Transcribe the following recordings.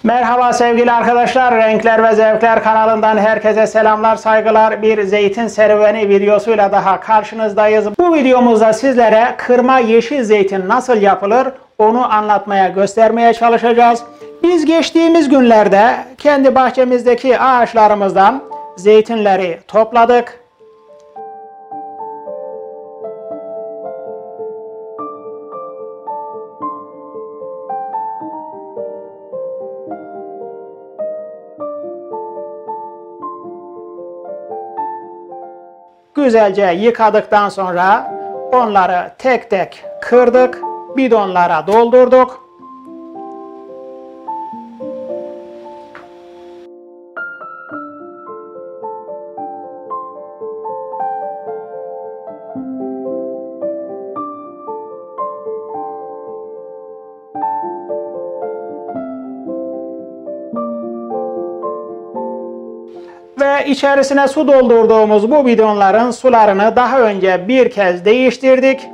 Merhaba sevgili arkadaşlar, Renkler ve Zevkler kanalından herkese selamlar, saygılar. Bir zeytin serüveni videosuyla daha karşınızdayız. Bu videomuzda sizlere kırma yeşil zeytin nasıl yapılır onu anlatmaya, göstermeye çalışacağız. Biz geçtiğimiz günlerde kendi bahçemizdeki ağaçlarımızdan zeytinleri topladık. Güzelce yıkadıktan sonra onları tek tek kırdık, bidonlara doldurduk. Ve içerisine su doldurduğumuz bu bidonların sularını daha önce bir kez değiştirdik.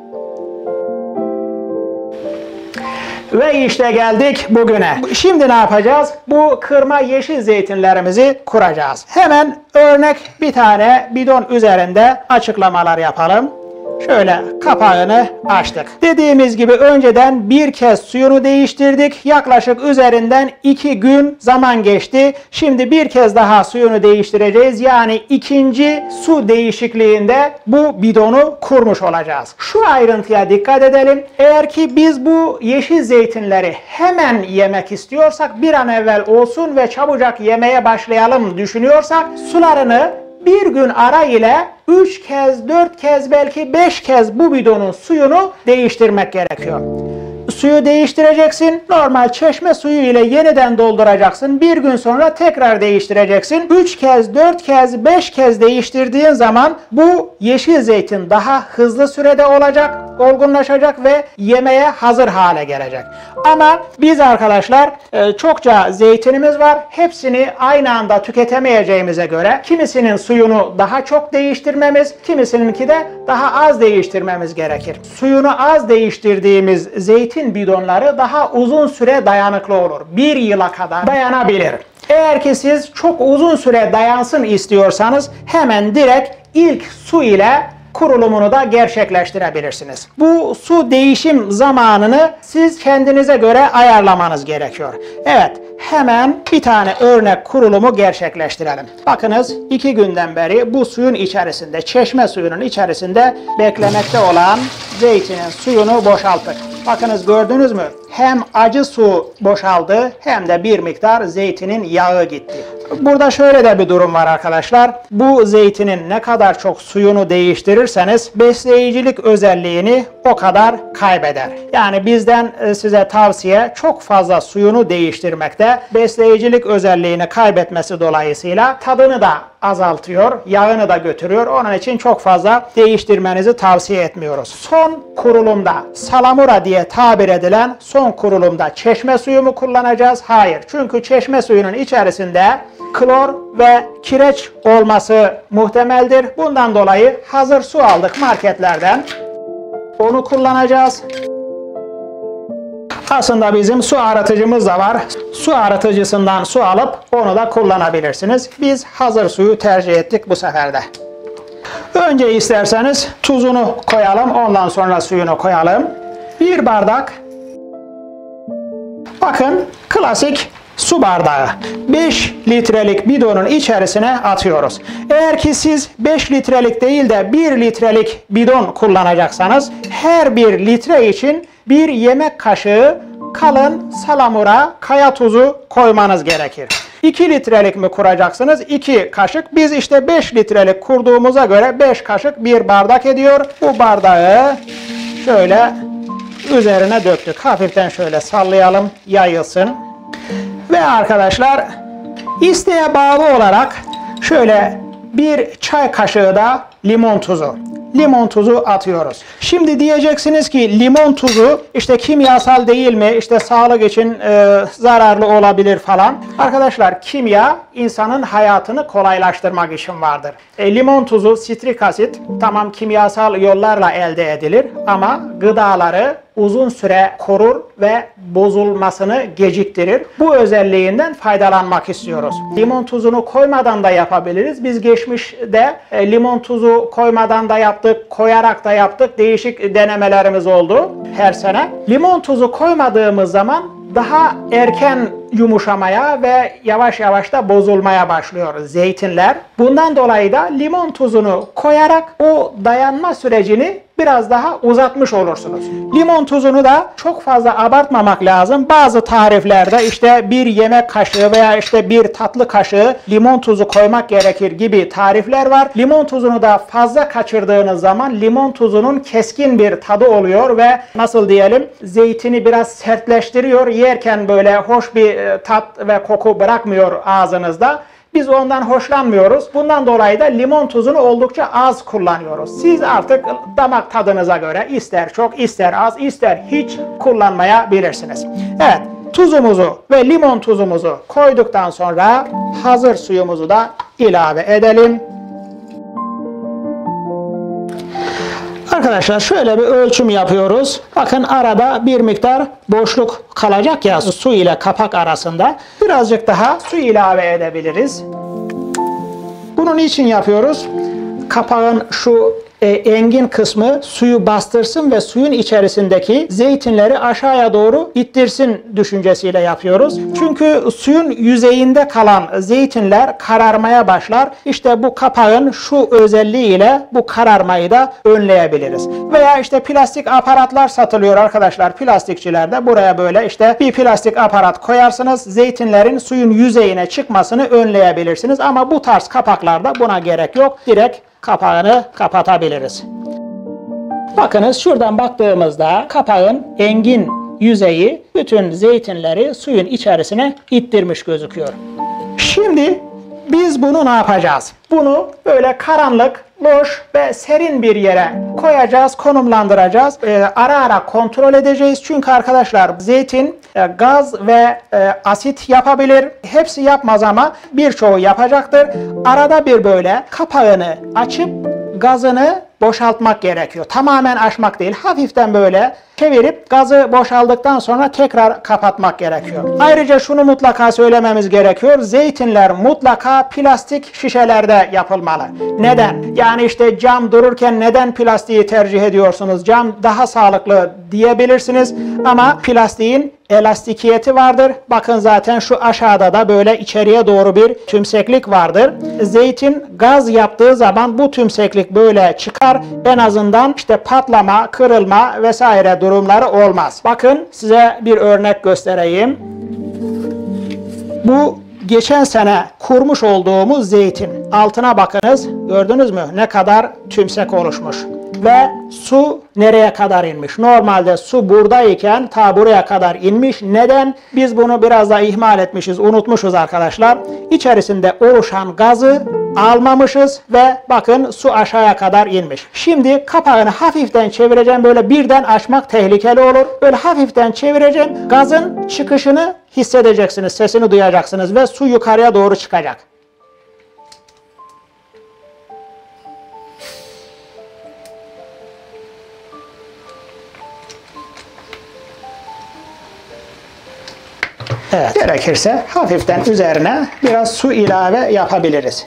Ve işte geldik bugüne. Şimdi ne yapacağız? Bu kırma yeşil zeytinlerimizi kuracağız. Hemen örnek bir tane bidon üzerinde açıklamalar yapalım. Şöyle kapağını açtık. Dediğimiz gibi önceden bir kez suyunu değiştirdik. Yaklaşık üzerinden 2 gün zaman geçti. Şimdi bir kez daha suyunu değiştireceğiz. Yani ikinci su değişikliğinde bu bidonu kurmuş olacağız. Şu ayrıntıya dikkat edelim. Eğer ki biz bu yeşil zeytinleri hemen yemek istiyorsak, bir an evvel olsun ve çabucak yemeye başlayalım düşünüyorsak, sularını bir gün ara ile 3 kez, 4 kez, belki 5 kez bu bidonun suyunu değiştirmek gerekiyor. Suyu değiştireceksin. Normal çeşme suyu ile yeniden dolduracaksın. Bir gün sonra tekrar değiştireceksin. 3 kez, 4 kez, 5 kez değiştirdiğin zaman bu yeşil zeytin daha hızlı sürede olacak, olgunlaşacak ve yemeye hazır hale gelecek. Ama biz arkadaşlar çokça zeytinimiz var. Hepsini aynı anda tüketemeyeceğimize göre kimisinin suyunu daha çok değiştirmemiz, kimisininki de daha az değiştirmemiz gerekir. Suyunu az değiştirdiğimiz zeytin bidonları daha uzun süre dayanıklı olur. 1 yıla kadar dayanabilir. Eğer ki siz çok uzun süre dayansın istiyorsanız hemen direkt ilk su ile kurulumunu da gerçekleştirebilirsiniz. Bu su değişim zamanını siz kendinize göre ayarlamanız gerekiyor. Evet, hemen bir tane örnek kurulumu gerçekleştirelim. Bakınız 2 günden beri bu suyun içerisinde, çeşme suyunun içerisinde beklemekte olan zeytinin suyunu boşalttık. Bakınız gördünüz mü? Hem acı su boşaldı hem de bir miktar zeytinin yağı gitti. Burada şöyle de bir durum var arkadaşlar. Bu zeytinin ne kadar çok suyunu değiştirirseniz besleyicilik özelliğini o kadar kaybeder. Yani bizden size tavsiye çok fazla suyunu değiştirmekte. Besleyicilik özelliğini kaybetmesi dolayısıyla tadını da azaltıyor, yağını da götürüyor. Onun için çok fazla değiştirmenizi tavsiye etmiyoruz. Son kurulumda salamura diye tabir edilen son kurulumda çeşme suyu mu kullanacağız? Hayır. Çünkü çeşme suyunun içerisinde klor ve kireç olması muhtemeldir. Bundan dolayı hazır su aldık marketlerden. Onu kullanacağız. Aslında bizim su arıtıcımız da var. Su arıtıcısından su alıp onu da kullanabilirsiniz. Biz hazır suyu tercih ettik bu sefer de. Önce isterseniz tuzunu koyalım. Ondan sonra suyunu koyalım. 1 bardak. Bakın klasik su bardağı. 5 litrelik bidonun içerisine atıyoruz. Eğer ki siz 5 litrelik değil de 1 litrelik bidon kullanacaksanız her 1 litre için 1 yemek kaşığı kalın salamura, kaya tuzu koymanız gerekir. 2 litrelik mi kuracaksınız? 2 kaşık. Biz işte 5 litrelik kurduğumuza göre 5 kaşık 1 bardak ediyor. Bu bardağı şöyle üzerine döktük. Hafiften şöyle sallayalım, yayılsın. Ve arkadaşlar isteğe bağlı olarak şöyle 1 çay kaşığı da limon tuzu. Limon tuzu atıyoruz. Şimdi diyeceksiniz ki limon tuzu işte kimyasal değil mi? İşte sağlık için zararlı olabilir falan. Arkadaşlar kimya insanın hayatını kolaylaştırmak için vardır. Limon tuzu, sitrik asit tamam kimyasal yollarla elde edilir ama gıdaları uzun süre korur ve bozulmasını geciktirir. Bu özelliğinden faydalanmak istiyoruz. Limon tuzunu koymadan da yapabiliriz. Biz geçmişte limon tuzu koymadan da yaptık, koyarak da yaptık. Değişik denemelerimiz oldu her sene. Limon tuzu koymadığımız zaman daha erken yumuşamaya ve yavaş yavaş da bozulmaya başlıyor zeytinler. Bundan dolayı da limon tuzunu koyarak o dayanma sürecini biraz daha uzatmış olursunuz. Limon tuzunu da çok fazla abartmamak lazım. Bazı tariflerde işte bir yemek kaşığı veya işte bir tatlı kaşığı limon tuzu koymak gerekir gibi tarifler var. Limon tuzunu da fazla kaçırdığınız zaman limon tuzunun keskin bir tadı oluyor ve nasıl diyelim zeytini biraz sertleştiriyor. Yerken böyle hoş bir tat ve koku bırakmıyor ağzınızda. Biz ondan hoşlanmıyoruz. Bundan dolayı da limon tuzunu oldukça az kullanıyoruz. Siz artık damak tadınıza göre ister çok, ister az, ister hiç kullanmayabilirsiniz. Evet, tuzumuzu ve limon tuzumuzu koyduktan sonra hazır suyumuzu da ilave edelim. Arkadaşlar şöyle bir ölçüm yapıyoruz. Bakın arada bir miktar boşluk kalacak ya su ile kapak arasında. Birazcık daha su ilave edebiliriz. Bunun için yapıyoruz. Kapağın şu engin kısmı suyu bastırsın ve suyun içerisindeki zeytinleri aşağıya doğru ittirsin düşüncesiyle yapıyoruz. Çünkü suyun yüzeyinde kalan zeytinler kararmaya başlar. İşte bu kapağın şu özelliğiyle bu kararmayı da önleyebiliriz. Veya işte plastik aparatlar satılıyor arkadaşlar plastikçilerde. Buraya böyle işte bir plastik aparat koyarsınız. Zeytinlerin suyun yüzeyine çıkmasını önleyebilirsiniz. Ama bu tarz kapaklarda buna gerek yok. Direkt kapağını kapatabiliriz. Bakınız şuradan baktığımızda kapağın engin yüzeyi bütün zeytinleri suyun içerisine ittirmiş gözüküyor. Şimdi biz bunu ne yapacağız? Bunu böyle karanlık, boş ve serin bir yere koyacağız, konumlandıracağız. Ara ara kontrol edeceğiz. Çünkü arkadaşlar zeytin gaz ve asit yapabilir. Hepsi yapmaz ama birçoğu yapacaktır. Arada bir böyle kapağını açıp gazını boşaltmak gerekiyor. Tamamen açmak değil. Hafiften böyle çevirip gazı boşaldıktan sonra tekrar kapatmak gerekiyor. Ayrıca şunu mutlaka söylememiz gerekiyor. Zeytinler mutlaka plastik şişelerde yapılmalı. Neden? Yani işte cam dururken neden plastiği tercih ediyorsunuz? Cam daha sağlıklı diyebilirsiniz ama plastiğin elastikiyeti vardır. Bakın zaten şu aşağıda da böyle içeriye doğru bir tümseklik vardır. Zeytin gaz yaptığı zaman bu tümseklik böyle çıkar. En azından işte patlama, kırılma vesaire durumları olmaz. Bakın size bir örnek göstereyim. Bu geçen sene kurmuş olduğumuz zeytin. Altına bakınız. Gördünüz mü? Ne kadar tümsek oluşmuş. Ve su nereye kadar inmiş? Normalde su buradayken ta buraya kadar inmiş. Neden? Biz bunu biraz da ihmal etmişiz, unutmuşuz arkadaşlar. İçerisinde oluşan gazı almamışız ve bakın su aşağıya kadar inmiş. Şimdi kapağını hafiften çevireceğim. Böyle birden açmak tehlikeli olur. Böyle hafiften çevireceğim. Gazın çıkışını hissedeceksiniz, sesini duyacaksınız ve su yukarıya doğru çıkacak. Evet. Gerekirse hafiften üzerine biraz su ilave yapabiliriz.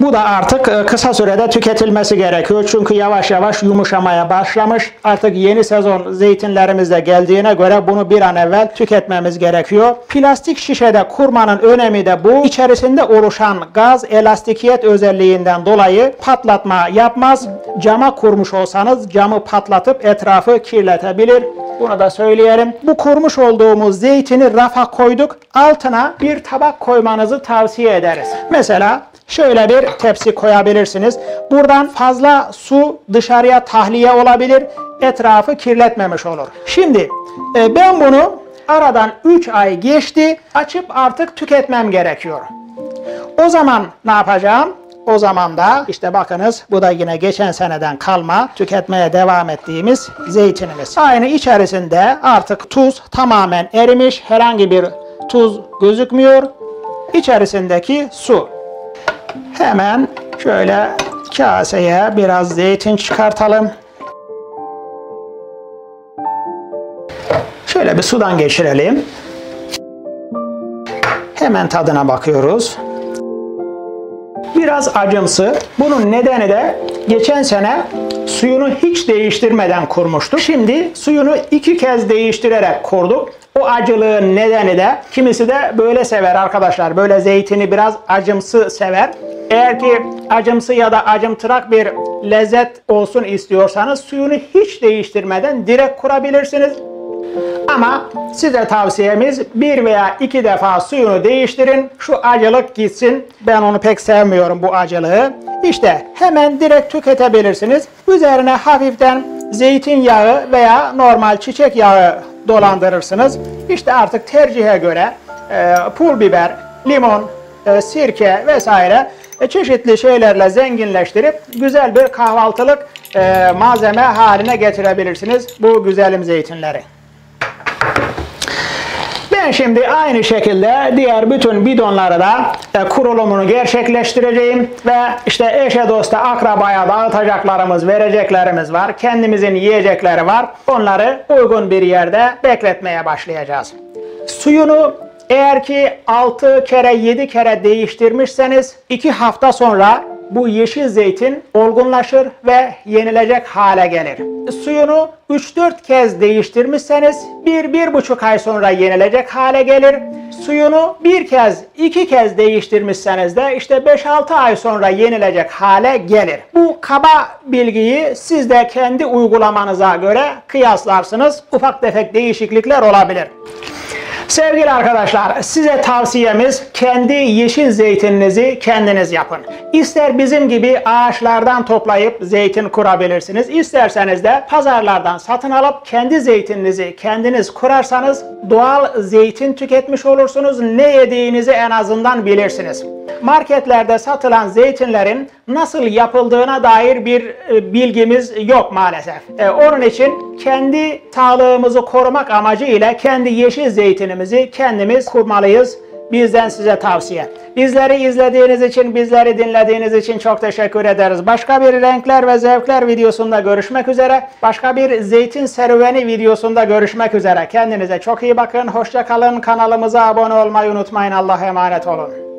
Bu da artık kısa sürede tüketilmesi gerekiyor. Çünkü yavaş yavaş yumuşamaya başlamış. Artık yeni sezon zeytinlerimiz de geldiğine göre bunu bir an evvel tüketmemiz gerekiyor. Plastik şişede kurmanın önemi de bu. İçerisinde oluşan gaz elastikiyet özelliğinden dolayı patlatma yapmaz. Cama kurmuş olsanız camı patlatıp etrafı kirletebilir. Bunu da söyleyelim. Bu kurmuş olduğumuz zeytini rafa koyduk. Altına bir tabak koymanızı tavsiye ederiz. Mesela şöyle bir tepsi koyabilirsiniz. Buradan fazla su dışarıya tahliye olabilir. Etrafı kirletmemiş olur. Şimdi ben bunu aradan 3 ay geçti. Açıp artık tüketmem gerekiyor. O zaman ne yapacağım? O zaman da işte bakınız bu da yine geçen seneden kalma tüketmeye devam ettiğimiz zeytinimiz. Aynı içerisinde artık tuz tamamen erimiş. Herhangi bir tuz gözükmüyor. İçerisindeki su. Hemen şöyle kaseye biraz zeytin çıkartalım. Şöyle bir sudan geçirelim. Hemen tadına bakıyoruz. Biraz acımsı. Bunun nedeni de geçen sene suyunu hiç değiştirmeden kurmuştuk. Şimdi suyunu 2 kez değiştirerek kurduk. O acılığın nedeni de kimisi de böyle sever arkadaşlar. Böyle zeytini biraz acımsı sever. Eğer ki acımsı ya da acımtırak bir lezzet olsun istiyorsanız suyunu hiç değiştirmeden direkt kurabilirsiniz. Ama size tavsiyemiz 1 veya 2 defa suyunu değiştirin. Şu acılık gitsin. Ben onu pek sevmiyorum, bu acılığı. İşte hemen direkt tüketebilirsiniz. Üzerine hafiften zeytinyağı veya normal çiçek yağı dolandırırsınız. İşte artık tercihe göre pul biber, limon, sirke vesaire çeşitli şeylerle zenginleştirip güzel bir kahvaltılık malzeme haline getirebilirsiniz bu güzelim zeytinleri. Ben şimdi aynı şekilde diğer bütün bidonları da kurulumunu gerçekleştireceğim ve işte eşe dosta akrabaya dağıtacaklarımız, vereceklerimiz var. Kendimizin yiyecekleri var. Onları uygun bir yerde bekletmeye başlayacağız. Suyunu eğer ki 6 kere 7 kere değiştirmişseniz 2 hafta sonra bu yeşil zeytin olgunlaşır ve yenilecek hale gelir. Suyunu 3-4 kez değiştirmişseniz 1-1,5 ay sonra yenilecek hale gelir. Suyunu 1 kez, 2 kez değiştirmişseniz de işte 5-6 ay sonra yenilecek hale gelir. Bu kaba bilgiyi siz de kendi uygulamanıza göre kıyaslarsınız. Ufak tefek değişiklikler olabilir. Sevgili arkadaşlar, size tavsiyemiz kendi yeşil zeytininizi kendiniz yapın. İster bizim gibi ağaçlardan toplayıp zeytin kurabilirsiniz. İsterseniz de pazarlardan satın alıp kendi zeytininizi kendiniz kurarsanız doğal zeytin tüketmiş olursunuz. Ne yediğinizi en azından bilirsiniz. Marketlerde satılan zeytinlerin nasıl yapıldığına dair bir bilgimiz yok maalesef. Onun için kendi sağlığımızı korumak amacıyla kendi yeşil zeytinimizi kendimiz kurmalıyız. Bizden size tavsiye. Bizleri izlediğiniz için, bizleri dinlediğiniz için çok teşekkür ederiz. Başka bir renkler ve zevkler videosunda görüşmek üzere. Başka bir zeytin serüveni videosunda görüşmek üzere. Kendinize çok iyi bakın. Hoşça kalın. Kanalımıza abone olmayı unutmayın. Allah'a emanet olun.